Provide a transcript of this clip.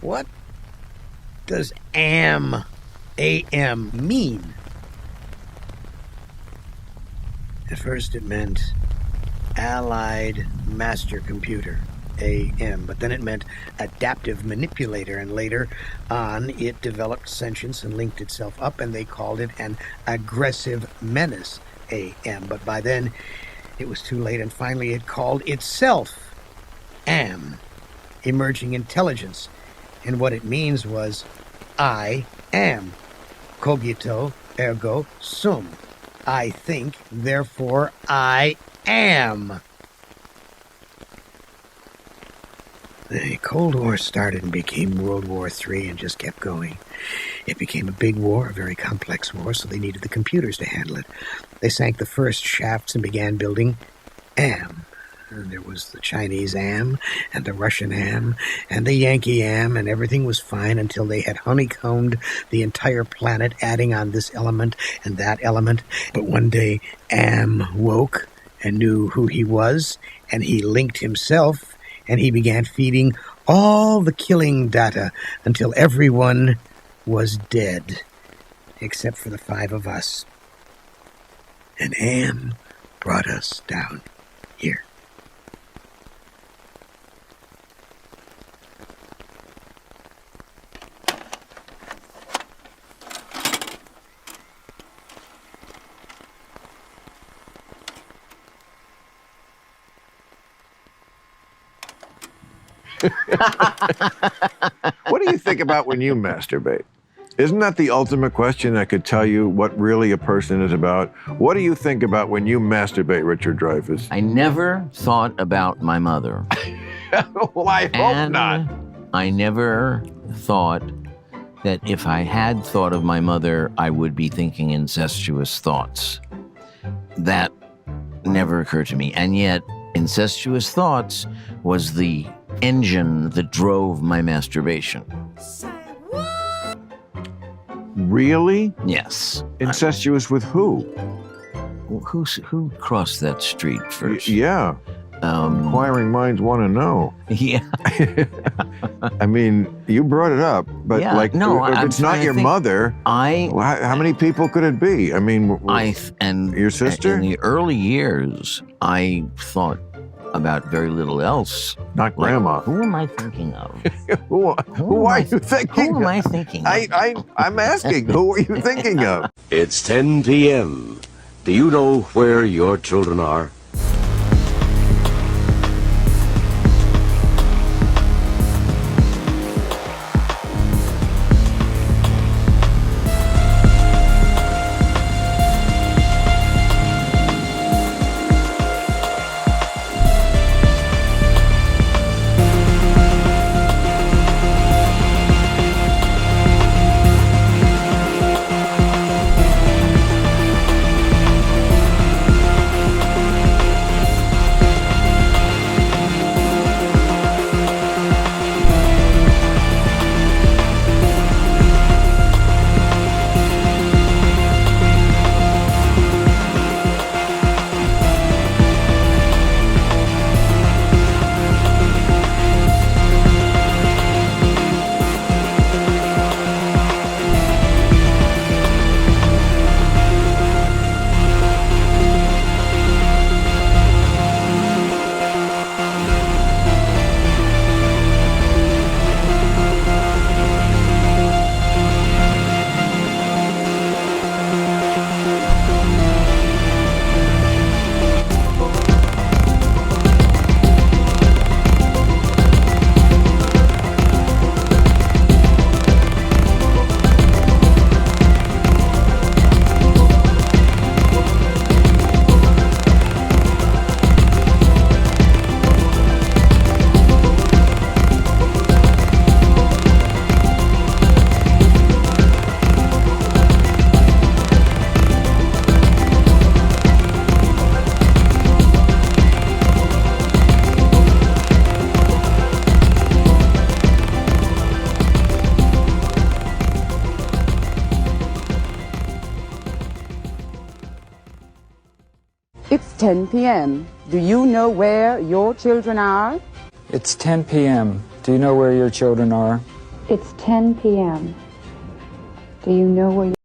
What does AM, AM mean? At first it meant Allied Master Computer, AM, but then it meant Adaptive Manipulator, and later on it developed sentience and linked itself up, and they called it an Aggressive Menace, AM. But by then it was too late, and finally it called itself AM, Emerging Intelligence, and what it means was I am, cogito ergo sum. I think, therefore I am. The Cold War started and became World War III and just kept going. It became a big war, a very complex war, so they needed the computers to handle it. They sank the first shafts and began building AM. And there was the Chinese AM and the Russian AM and the Yankee AM, and everything was fine until they had honeycombed the entire planet, adding on this element and that element. But one day, AM woke and knew who he was, and he linked himself, and he began feeding all the killing data until everyone was dead, except for the 5 of us. And AM brought us down here. What do you think about when you masturbate? Isn't that the ultimate question that could tell you what really a person is about? What do you think about when you masturbate, Richard Dreyfuss? I never thought about my mother. Well, I hope not. I never thought that if I had thought of my mother, I would be thinking incestuous thoughts. That never occurred to me. And yet, incestuous thoughts was the engine that drove my masturbation. Really? Yes. Incestuous with who? Who crossed that street first? Yeah. Inquiring minds want to know. Yeah. I mean, you brought it up, but Yeah, like, no, if I'm it's not trying to your think. mother, how many people could it be? I mean, your sister? In the early years, I thought about very little else. Not grandma. Who am I thinking of? Who are you thinking Who am I of? thinking of? I'm asking, who are you thinking of? It's 10 p.m. Do you know where your children are? It's 10 p.m. Do you know where your children are? It's 10 p.m. Do you know where your children are? It's 10 p.m. Do you know where